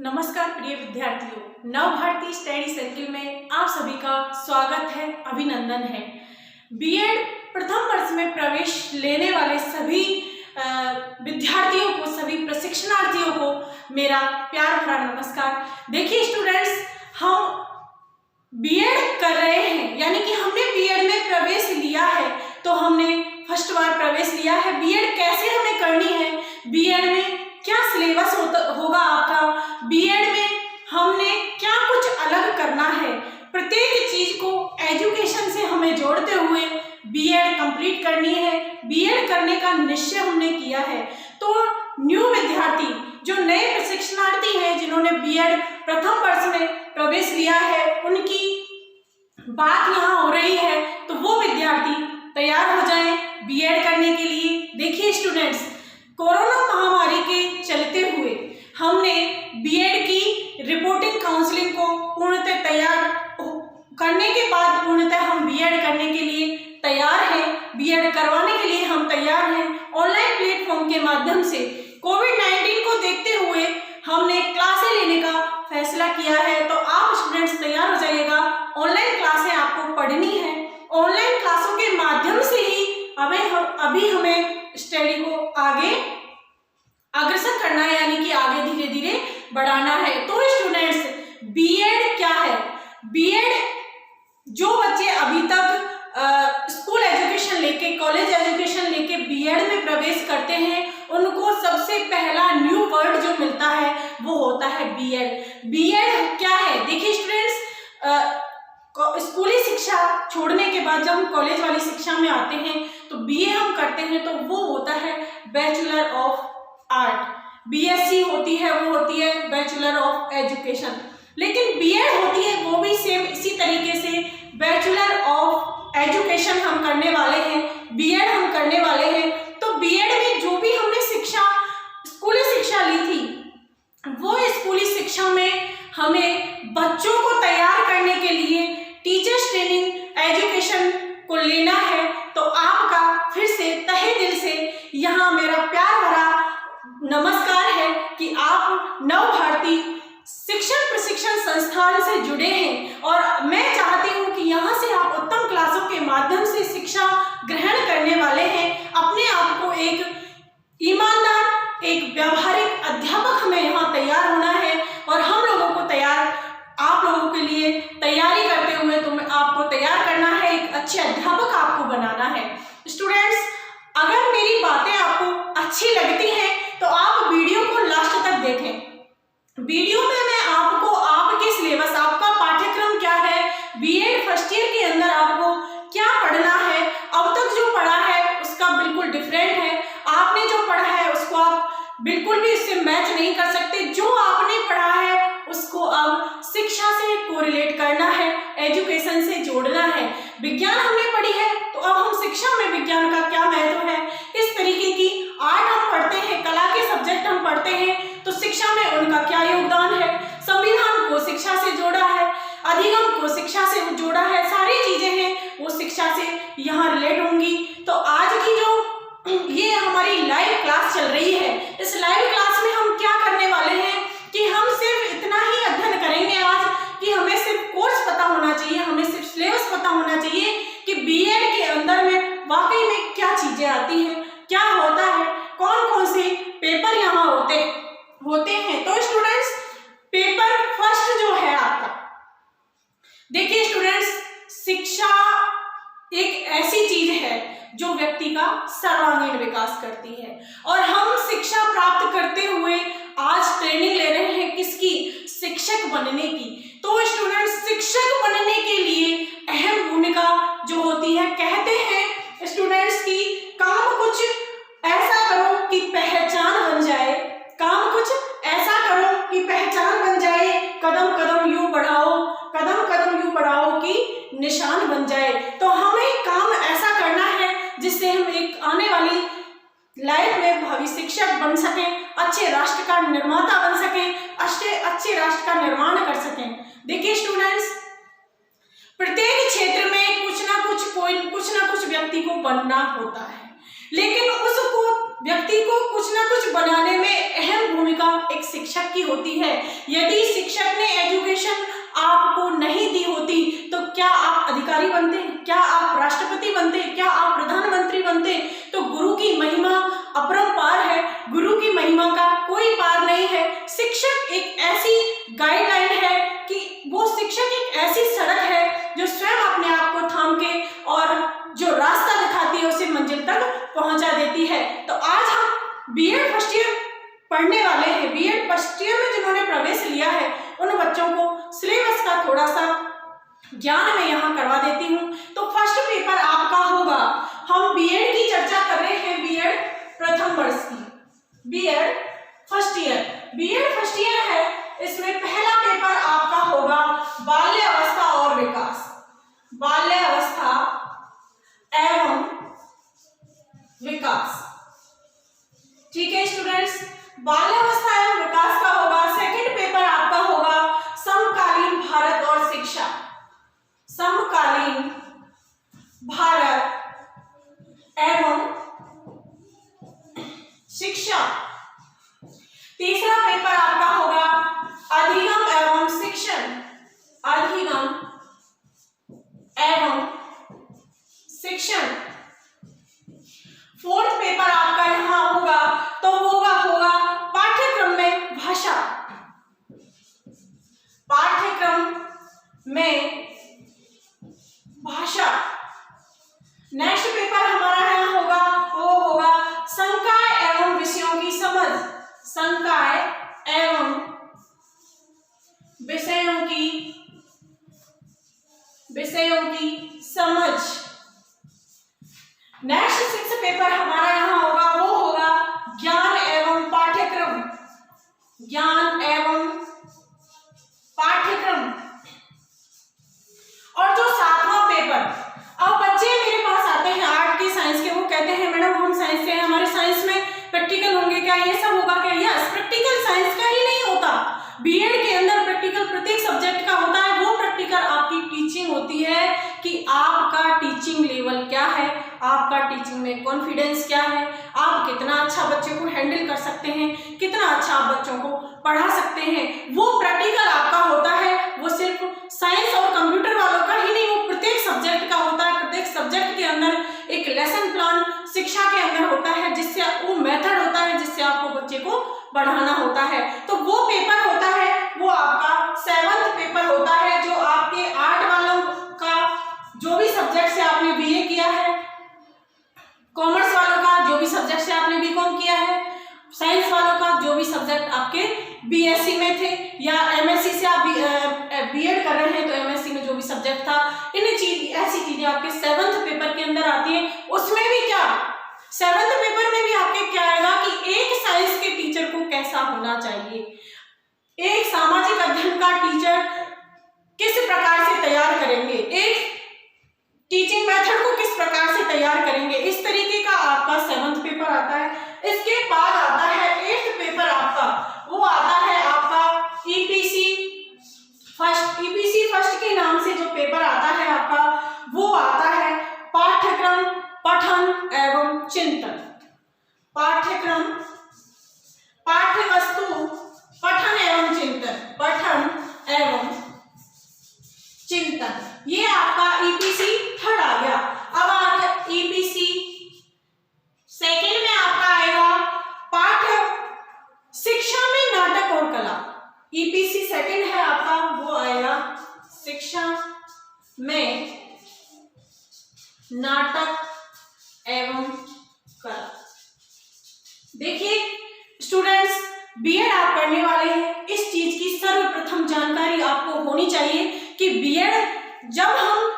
नमस्कार प्रिय विद्यार्थियों, नव भारती स्टडी सर्किल में आप सभी का स्वागत है, अभिनंदन है। बीएड प्रथम वर्ष में प्रवेश लेने वाले सभी विद्यार्थियों को, सभी प्रशिक्षणार्थियों को मेरा प्यार भरा नमस्कार। देखिए स्टूडेंट्स, हम बीएड कर रहे हैं, यानी कि हमने बीएड में प्रवेश लिया है, तो हमने फर्स्ट बार प्रवेश लिया है। बीएड कैसे हमें करनी है, बीएड में क्या सिलेबस होगा आपका, बीएड में हमने क्या कुछ अलग करना है, प्रत्येक चीज को एजुकेशन से हमें जोड़ते हुए बीएड कंप्लीट करनी है। बीएड करने का निश्चय हमने किया है। तो न्यू विद्यार्थी, जो नए प्रशिक्षणार्थी हैं, जिन्होंने बीएड प्रथम वर्ष में प्रवेश लिया है, उनकी बात यहाँ हो रही है, तो वो विद्यार्थी तैयार हो जाएं बीएड करने के लिए। देखिए स्टूडेंट्स, कोरोना महामारी के चलते हुए हमने बीएड की रिपोर्टिंग काउंसलिंग को पूर्णतः तैयार करने के बाद पूर्णतः हम बीएड करने के लिए तैयार हैं, बीएड करवाने के लिए हम तैयार हैं। ऑनलाइन प्लेटफॉर्म के माध्यम से कोविड-19 को देखते हुए हमने क्लासें लेने का फैसला किया है। तो आप स्टूडेंट्स तैयार हो जाइएगा, ऑनलाइन क्लासें आपको पढ़नी है। ऑनलाइन क्लासों के माध्यम से ही अभी हमें स्टडी को आगे अग्रसर करना है, यानी कि आगे धीरे धीरे बढ़ाना है। तो स्टूडेंट्स, बीएड क्या है? बीएड जो बच्चे अभी तक स्कूल एजुकेशन लेके, कॉलेज एजुकेशन लेके बीएड में प्रवेश करते हैं, उनको सबसे पहला न्यू वर्ड जो मिलता है वो होता है बीएड। बीएड क्या है? देखिए स्टूडेंट्स, स्कूली शिक्षा छोड़ने के बाद जब हम कॉलेज वाली शिक्षा में आते हैं तो बीए हम करते हैं, तो वो होता है बैचलर ऑफ आर्ट। बीएससी होती है, वो होती है बैचलर ऑफ एजुकेशन। लेकिन बीएड होती है वो भी सेम इसी तरीके से बैचलर ऑफ एजुकेशन हम करने वाले हैं, बीएड हम करने वाले हैं। तो बीएड में जो भी हमने शिक्षा, स्कूली शिक्षा ली थी, वो स्कूली शिक्षा में हमें बच्चों को तैयार करने के लिए टीचर्स ट्रेनिंग एजुकेशन को लेना है। तो आपका फिर से तहे दिल से यहाँ मेरा प्यार भरा नमस्कार है कि आप नव भारती शिक्षण प्रशिक्षण संस्थान से जुड़े हैं, और मैं चाहती हूँ कि यहाँ से आप उत्तम क्लासों के माध्यम से शिक्षा ग्रहण करने वाले हैं। अपने आप को एक ईमानदार, एक व्यावहारिक अध्यापक हमें यहाँ तैयार होना है, और हम लोगों को आप लोगों के लिए तैयारी करते हुए तुम्हें आपको तैयार करना है, एक अच्छे अध्यापक आपको बनाना है। स्टूडेंट्स, अगर मेरी बातें आपको अच्छी लगती हैं तो आप वीडियो को लास्ट तक देखें। वीडियो में मैं आपको आपके सिलेबस, आपका पाठ्यक्रम क्या है, बीएड फर्स्ट ईयर के अंदर आपको क्या पढ़ना है, अब तक जो पढ़ा है उसका बिल्कुल डिफरेंट है। आपने जो पढ़ा है उसको आप बिल्कुल भी इससे मैच नहीं कर सकते। जो आपने पढ़ा है उसको अब शिक्षा से कोरिलेट करना है, एजुकेशन से जोड़ना है। विज्ञान हमने पढ़ी है, तो अब हम शिक्षा में विज्ञान का क्या महत्व है, इस तरीके की आर्ट हम पढ़ते हैं, कला के सब्जेक्ट हम पढ़ते हैं, तो शिक्षा में उनका क्या योगदान है। संविधान को शिक्षा से जोड़ा है, अधिगम को शिक्षा से जोड़ा है, सारी चीजें हैं वो शिक्षा से यहाँ रिलेट होंगी। तो आज की जो ये हमारी लाइव क्लास चल रही है, इस लाइव क्लास में हम क्या करने वाले हैं कि हम सिर्फ इतना ही अध्ययन करेंगे आज कि हमें सिर्फ कोर्स पता होना चाहिए, हमें सिर्फ सिलेबस पता होना चाहिए कि बीएड के अंदर में वाकई में क्या चीजें आती हैं, क्या होता है, कौन कौन से पेपर यहाँ होते हैं। तो स्टूडेंट्स, पेपर फर्स्ट जो है आपका, देखिए स्टूडेंट्स, शिक्षा एक ऐसी चीज है जो व्यक्ति का सर्वांगीण विकास करती है, और हम शिक्षा प्राप्त करते हुए आज ट्रेनिंग ले रहे हैं किसकी? शिक्षक बनने की। तो स्टूडेंट्स, शिक्षक बनने के लिए अहम भूमिका जो होती है, कहते हैं स्टूडेंट्स की काम कुछ ऐसा करो कि पहचान बन जाए, काम कुछ ऐसा करो कि पहचान बन जाए, कदम कदम यूं बढ़ाओ, कदम कदम यूं बढ़ाओ कि निशान बन जाए। तो हमें काम ऐसा करना है जिससे हम एक आने वाली लाइफ में भावी शिक्षक बन सकें, अच्छे राष्ट्र का निर्माता बन सकें, अच्छे राष्ट्र का निर्माण कर सकें। देखिए स्टूडेंट्स, प्रत्येक क्षेत्र में कुछ ना कुछ व्यक्ति को बनना होता है, लेकिन उसको व्यक्ति को कुछ ना कुछ बनाने में अहम भूमिका एक शिक्षक की होती है। यदि शिक्षक ने एजुकेशन आपको नहीं दी होती तो क्या आप अधिकारी बनते, क्या आप राष्ट्रपति बनते, क्या आप प्रधानमंत्री बनते? तो गुरु की महिमा अपरंपार है, गुरु की महिमा का कोई पार नहीं है। शिक्षक एक ऐसी गाइडलाइन है कि वो शिक्षक एक ऐसी सड़क है जो स्वयं अपने आप को थाम के और जो रास्ता दिखाती है उसे मंजिल तक पहुंचा देती है। तो आज हम बीएड फर्स्ट ईयर पढ़ने वाले हैं। बीएड फर्स्ट ईयर में जिन्होंने प्रवेश लिया है उन बच्चों को सिलेबस का थोड़ा सा ज्ञान मैं यहाँ करवा देती हूँ। तो फर्स्ट पेपर आपका होगा, हम बीएड की चर्चा कर रहे हैं, बीएड प्रथम वर्ष की, BEd first year. BEd first year है, इसमें पहला पेपर आपका होगा बाल्य अवस्था और विकास, बाल्य अवस्था एवं विकास। ठीक है स्टूडेंट्स, बाल्यावस्था एवं विकास का होगा। सेकंड पेपर आपका होगा समकालीन भारत और शिक्षा, समकालीन भारत एवं शिक्षा। तीसरा पेपर आपका होगा अधिगम एवं शिक्षण, अधिगम एवं शिक्षण। फोर्थ पेपर आपका यहां होगा तो होगा पाठ्यक्रम में भाषा, पाठ्यक्रम में भाषा। नेक्स्ट पेपर हमारा यहाँ होगा वो होगा संकाय एवं विषयों की समझ, संकाय एवं विषयों की समझ। नेक्स्ट सिक्स पेपर हमारा यहाँ होगा वो होगा ज्ञान एवं पाठ्यक्रम, ज्ञान एवं पाठ्यक्रम। और जो सातवां पेपर, अब बच्चे मेरे पास आते हैं आर्ट के, साइंस के, वो कहते हैं मैडम हम साइंस से हैं, हमारे साइंस में प्रैक्टिकल होंगे क्या, ये सब होगा क्या? यस, प्रैक्टिकल साइंस का ही नहीं होता, बीएड के अंदर प्रैक्टिकल प्रत्येक सब्जेक्ट का होता है। वो प्रैक्टिकल आपकी टीचिंग होती है कि आपका टीचिंग लेवल क्या है, आपका टीचिंग में कॉन्फिडेंस क्या है, आप कितना अच्छा बच्चे को हैंडल कर सकते हैं, कितना अच्छा आप बच्चों को पढ़ा सकते हैं, वो प्रैक्टिकल आपका होता है। वो सिर्फ साइंस और कंप्यूटर वालों का ही नहीं, वो प्रत्येक सब्जेक्ट का होता है। प्रत्येक सब्जेक्ट के अंदर एक लेसन प्लान शिक्षा के अंदर होता है, जिससे वो मेथड होता है जिससे आपको बच्चे को बढ़ाना होता है। तो वो पेपर होता है वो आपका सेवंथ पेपर होता है, जो आपके आर्ट वालों का जो भी सब्जेक्ट से आपने बीए किया है, कॉमर्स वालों का जो भी सब्जेक्ट से आपने बीकॉम किया है, साइंस वालों का जो भी सब्जेक्ट आपके बीएससी में थे या एमएससी से आप बीएड कर रहे हैं तो एमएससी में जो भी सब्जेक्ट था, ऐसी चीजें आपके सेवंथ पेपर के अंदर आती है। उसमें भी क्या, सेवंथ पेपर में भी आपके क्या आएगा कि एक साइंस के टीचर को कैसा होना चाहिए, एक सामाजिक अध्ययन का टीचर किस प्रकार से तैयार करेंगे, एक टीचिंग मेथड को किस प्रकार से तैयार करेंगे, इस तरीके का आपका सेवंथ पेपर आता है। इसके बाद आता है एट्थ पेपर आपका, वो आता है आपका ईपीसी फर्स्ट। ईपीसी फर्स्ट के नाम से जो पेपर आता है आपका वो आता है पाठ्यक्रम पठन एवं चिंतन, पाठ्यक्रम पाठ्यवस्तु पठन एवं चिंतन, पठन एवं चिंतन। ये आपका ईपीसी थर्ड आ गया। अब आ गया ईपीसी सेकंड में आपका आएगा पाठ्य शिक्षा में नाटक और कला। ईपीसी सेकंड है आपका, वो आएगा शिक्षा में नाटक एवं कला। देखिए स्टूडेंट्स, बीएड आप करने वाले हैं, इस चीज की सर्वप्रथम जानकारी आपको होनी चाहिए कि बीएड, जब हम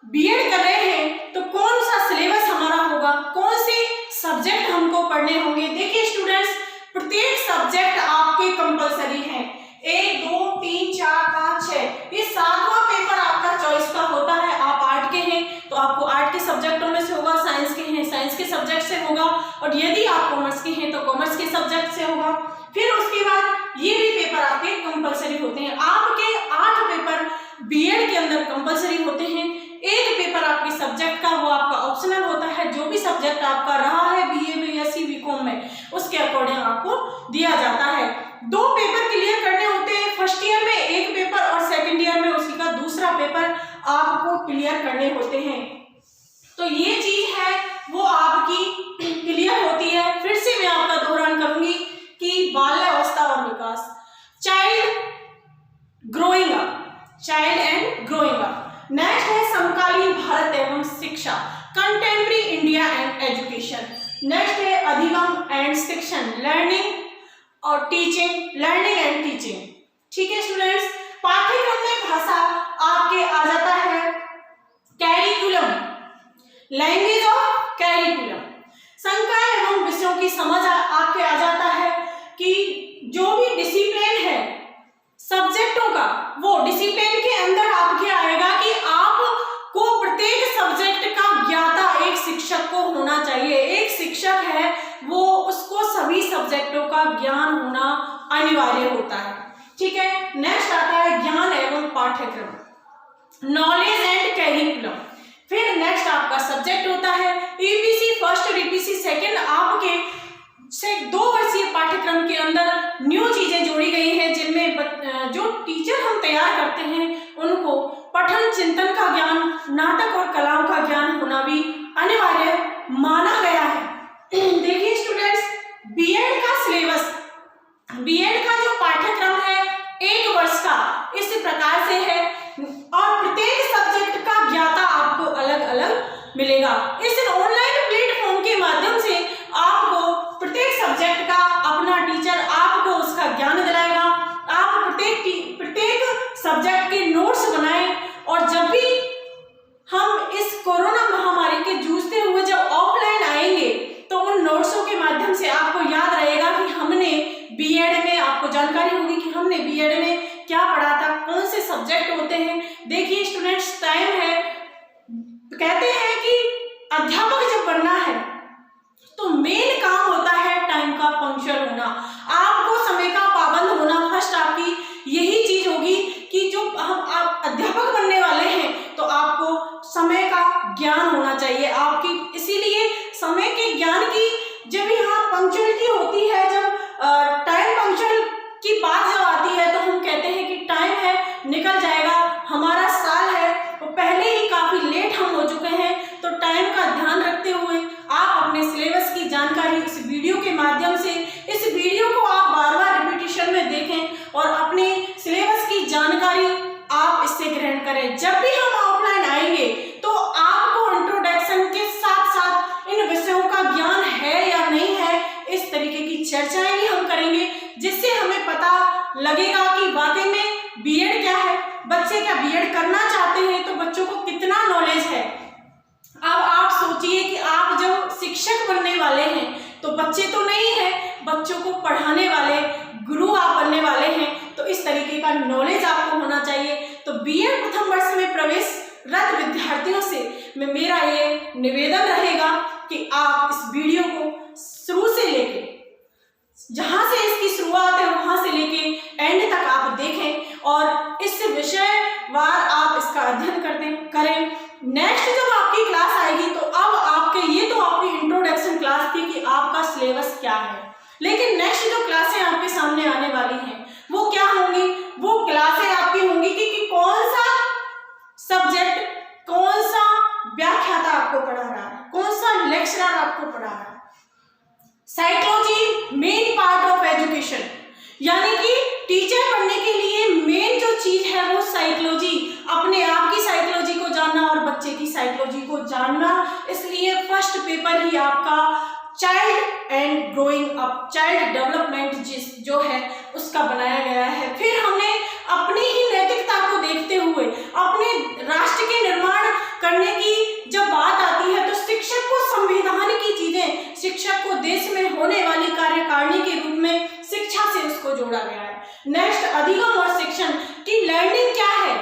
बीएड कर रहे हैं तो कौन सा सिलेबस हमारा होगा, कौन से सब्जेक्ट हमको पढ़ने होंगे। देखिए स्टूडेंट्स, प्रत्येक सब्जेक्ट आपके कंपलसरी हैं, 1 2 3 4 5 6, ये सातवां पेपर आपका चॉइस का होता है। आप आर्ट के हैं तो आपको आर्ट के सब्जेक्टों में से होगा, साइंस के हैं साइंस के सब्जेक्ट से होगा, और यदि आप कॉमर्स के हैं तो कॉमर्स के सब्जेक्ट से होगा। फिर उसके बाद ये भी पेपर आपके कंपलसरी होते हैं। आपके 8 पेपर बीएड के अंदर कंपलसरी होते हैं, एक पेपर आपके सब्जेक्ट का वो आपका ऑप्शनल होता है। जो भी सब्जेक्ट आपका रहा है बीए में या बीकॉम में, दिया जाता है। 2 पेपर क्लियर करने होते हैं, फर्स्ट ईयर में एक पेपर और सेकंड ईयर में उसी का दूसरा पेपर आपको क्लियर करने होते हैं। तो ये चीज है वो आपकी क्लियर होती है। फिर से मैं आपका दोहरान करूंगी कि बाल्यावस्था और विकास, child growing up, child and growing up. Next है समकालीन भारत एवं शिक्षा, contemporary India and education. Next है अधिगम एंड शिक्षण, लर्निंग और टीचिंग, लर्निंग एंड टीचिंग। ठीक है स्टूडेंट्स, पाठ्यक्रम में भाषा आपके आ जाता है कैरिकुलम, लैंग्वेज ऑफ कैरिकुलम। संकाय एवं विषयों की समझ आपके आ जाता है कि जो भी डिसिप्लिन है सब्जेक्टों का, वो डिसिप्लिन के अंदर आपके आएगा कि आपको प्रत्येक सब्जेक्ट का ज्ञाता एक शिक्षक को होना चाहिए। एक शिक्षक है वो उसको सभी सब्जेक्टों का ज्ञान होना अनिवार्य होता है। ठीक है, नेक्स्ट आता है ज्ञान एवं पाठ्यक्रम, नॉलेज एंड कैरिकुलम। फिर नेक्स्ट आपका सब्जेक्ट होता है ईपीसी फर्स्ट और ईपीसी सेकंड। आपके से 2 वर्षीय पाठ्यक्रम के अंदर न्यू चीजें जोड़ी गई हैं, जिनमें जो टीचर हम तैयार करते हैं उनको पठन चिंतन का ज्ञान, नाटक और कलाओं का ज्ञान होना भी अनिवार्य माना गया है। देखिए स्टूडेंट्स, बीएड का सिलेबस, बीएड का जो पाठ्यक्रम है 1 वर्ष का इस प्रकार से है और प्रत्येक सब्जेक्ट का ज्ञाता आपको अलग अलग मिलेगा। इस ऑनलाइन प्लेटफॉर्म के माध्यम से आपको प्रत्येक सब्जेक्ट का अपना टीचर आपको उसका ज्ञान दिलाएगा। आप प्रत्येक सब्जेक्ट के नोट्स बनाएं और जब भी हम इस कोरोना महामारी के जूझते हुए जब ऑफलाइन आएंगे तो उन नोट्सों के माध्यम से आपको याद रहेगा कि हमने बीएड में, आपको जानकारी होगी कि हमने बीएड में क्या पढ़ा था, कौन से सब्जेक्ट होते हैं। देखिए स्टूडेंट्स, टाइम है, कहते हैं कि अध्यापक जब बनना है तो मेन काम होता है टाइम का पंक्चुअल होना, आपको समय का पाबंद होना। फर्स्ट आपकी यही चीज होगी कि जो आप अध्यापक बनने वाले हैं तो आपको समय का ज्ञान होना चाहिए आपकी। इसीलिए समय के ज्ञान की जब यहाँ पंक्चुअलिटी होती है, जब टाइम पंक्चुअल की बात जब आती है तो हम कहते हैं कि टाइम है, निकल जाएगा, हमारा साल है तो पहले ही काफी लेट हम हो चुके हैं। तो टाइम का ध्यान रखते हुए आप अपने सिलेबस की जानकारी इस वीडियो के माध्यम से, इस वीडियो को आप बार-बार रिपीटिशन में देखें और अपने सिलेबस की जानकारी आप इससे ग्रहण करें। जब भी हम ऑफलाइन आएंगे तो आपको इंट्रोडक्शन के साथ साथ इन विषयों का ज्ञान है या नहीं है, इस तरीके की चर्चाएं भी हम करेंगे, जिससे हमें पता लगेगा कि वाकई में बीएड क्या है, बच्चे क्या बीएड करना चाहते हैं तो बच्चों को कितना नॉलेज है। अब आप सोचिए कि आप जब शिक्षक बनने वाले हैं तो बच्चे तो नहीं है, बच्चों को पढ़ाने वाले गुरु आप बनने वाले हैं, तो इस तरीके का नॉलेज आपको होना चाहिए। तो बीएड प्रथम वर्ष में प्रवेशरत विद्यार्थियों से मेरा ये निवेदन रहेगा कि आप इस वीडियो को शुरू से लेके, जहां से इसकी शुरुआत है वहां से लेके एंड तक आप देखें और इस विषयवार आप इसका अध्ययन करें। नेक्स्ट जब आपकी क्लास आएगी तो अब आपके, ये तो आपकी इंट्रोडक्शन क्लास थी कि आपका सिलेबस क्या है, लेकिन नेक्स्ट जो क्लासें आपके सामने आने वाली हैं वो क्या होंगी, वो क्लासें आपकी होंगी कि कौन सा सब्जेक्ट, कौन सा व्याख्याता आपको पढ़ा रहा है, कौन सा लेक्चरर आपको पढ़ा रहा है। Psychology main part of education, यानी कि टीचर बनने के लिए मेन जो चीज है वो साइकोलॉजी, अपने आप की साइकोलॉजी को जानना और बच्चे की साइकोलॉजी को जानना। इसलिए फर्स्ट पेपर ही आपका child and growing up, child development जो है उसका बनाया गया है। फिर हमने अपनी ही नैतिकता को देखते हुए अपने राष्ट्र के निर्माण करने की जब बात आती है तो शिक्षक को संविधान की चीजें, शिक्षक को देश में होने वाली कार्यकारिणी के रूप में शिक्षा से उसको जोड़ा गया है। नेक्स्ट अधिगम और शिक्षण की लर्निंग क्या है,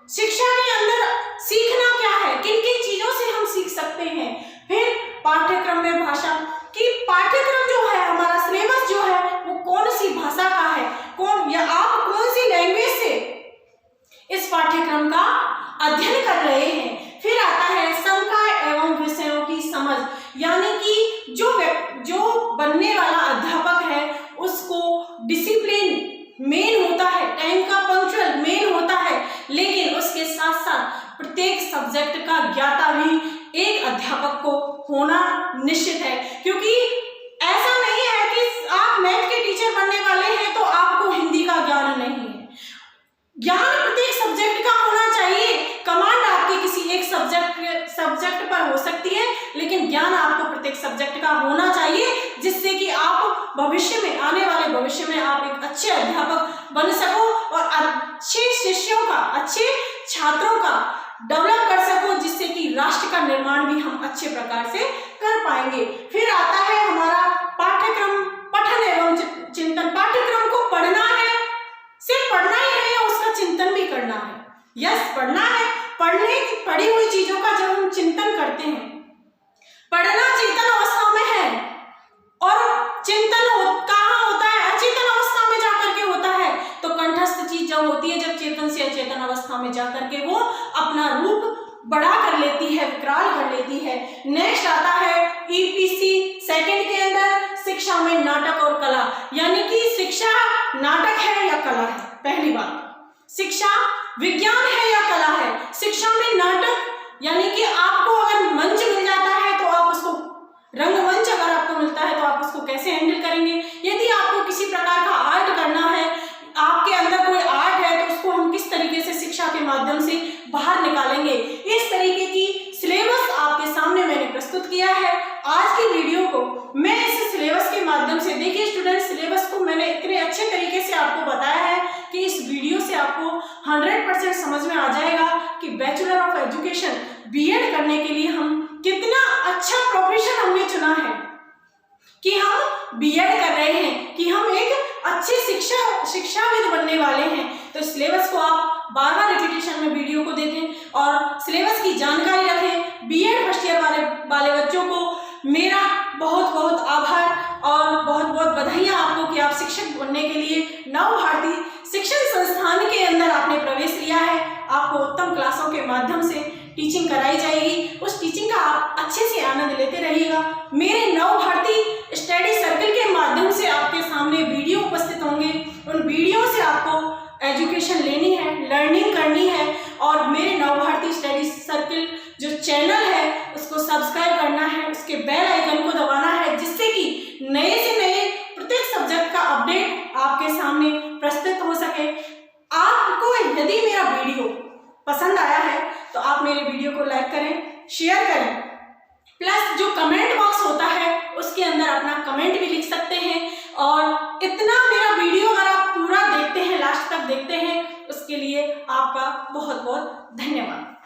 शिक्षा के अंदर सीखना क्या है, किन किन चीजों से हम सीख सकते हैं। फिर पाठ्यक्रम में भाषा की, पाठ्यक्रम जो है हमारा सिलेबस जो है वो कौन सी भाषा का है, कौन या आप कौन सी लैंग्वेज से इस पाठ्यक्रम का अध्ययन कर रहे हैं। फिर आता है संकाय एवं विषयों की समझ, यानी कि जो बनने वाला अध्यापक है उसको सब्जेक्ट का ज्ञाता भी एक अध्यापक को होना निश्चित है, क्योंकि ऐसा नहीं है कि आप मैथ के टीचर बनने वाले हैं तो आपको हिंदी का ज्ञान नहीं है। ज्ञान प्रत्येक सब्जेक्ट का होना चाहिए। कमांड आपकी किसी एक सब्जेक्ट पर हो सकती है, लेकिन ज्ञान आपको प्रत्येक सब्जेक्ट का होना चाहिए, जिससे कि आप भविष्य में, आने वाले भविष्य में आप एक अच्छे अध्यापक बन सको और अच्छे शिष्यों का, अच्छे छात्रों का डेवलप कर सको, जिससे कि राष्ट्र का निर्माण भी हम अच्छे प्रकार से कर पाएंगे। फिर आता है हमारा पाठ्यक्रम, पठन एवं चिंतन। पाठ्यक्रम को पढ़ना है, सिर्फ पढ़ना ही है या उसका चिंतन भी करना है? यस, पढ़ना है। पढ़ी हुई चीजों का जब हम चिंतन करते हैं, पढ़ना चेतन अवस्था में है और चिंतन कहाँ होता है? अचेतन अवस्था में जाकर के होता है। तो कंठस्थ चीज जब होती है, जब चेतन से अचेतन अवस्था में जाकर के वो अपना रूप बड़ा कर लेती है, विकराल कर लेती है। नेक्स्ट आता है ईपीसी सेकंड के अंदर शिक्षा में नाटक और कला, यानी कि शिक्षा नाटक है या कला है? पहली बात, शिक्षा विज्ञान है या कला है? शिक्षा में नाटक यानी कि आपको अगर मंच मिल जाता है तो आप उसको, रंगमंच अगर आपको मिलता है तो आप उसको कैसे हैंडल करेंगे? यदि आपको किसी प्रकार का आर्ट करना है, आपके अंदर कोई आर्ट है, तो उसको हम किस तरीके से शिक्षा के माध्यम से बाहर निकालेंगे? इस तरीके की सिलेबस आपके सामने मैंने प्रस्तुत किया है। आज की वीडियो को मैं इस सिलेबस के माध्यम से, देखिए स्टूडेंट, सिलेबस को मैंने इतने अच्छे तरीके से आपको बताया है कि इस वीडियो से आपको 100% समझ में आ जाएगा कि बैचलर ऑफ एजुकेशन बीएड करने के लिए हम कितना अच्छा प्रोफेशन हमने चुना है, कि हम बीएड कर रहे हैं, कि हम एक अच्छे शिक्षाविद बनने वाले हैं। तो सिलेबस को आप बार बार रिपीटेशन में वीडियो को देखें और सिलेबस की जानकारी रखें। बीएड फर्स्ट ईयर वाले बच्चों को मेरा बहुत बहुत आभार और बहुत बहुत बधाइयाँ आपको कि आप शिक्षक बनने के लिए नव भारती शिक्षण संस्थान के अंदर आपने प्रवेश लिया है। आपको उत्तम क्लासों के माध्यम से टीचिंग कराई जाएगी, उस टीचिंग का आप अच्छे से आनंद लेते रहिएगा। मेरे नव भारती स्टडी सर्कल के माध्यम से आपके सामने वीडियो उपस्थित होंगे, उन वीडियो से आपको एजुकेशन लेनी है, लर्निंग करनी है और मेरे नव भारती स्टडी सर्कल जो चैनल है उसको सब्सक्राइब करना है, उसके बेल आइकन को दबाना है, जिससे कि नए से नए प्रत्येक सब्जेक्ट का अपडेट आपके सामने प्रस्तुत हो सके। आपको यदि मेरा वीडियो पसंद आया है तो आप मेरे वीडियो को लाइक करें, शेयर करें, प्लस जो कमेंट बॉक्स होता है उसके अंदर अपना कमेंट भी लिख सकते हैं। और इतना मेरा वीडियो अगर आप पूरा देखते हैं, लास्ट तक देखते हैं, उसके लिए आपका बहुत बहुत धन्यवाद।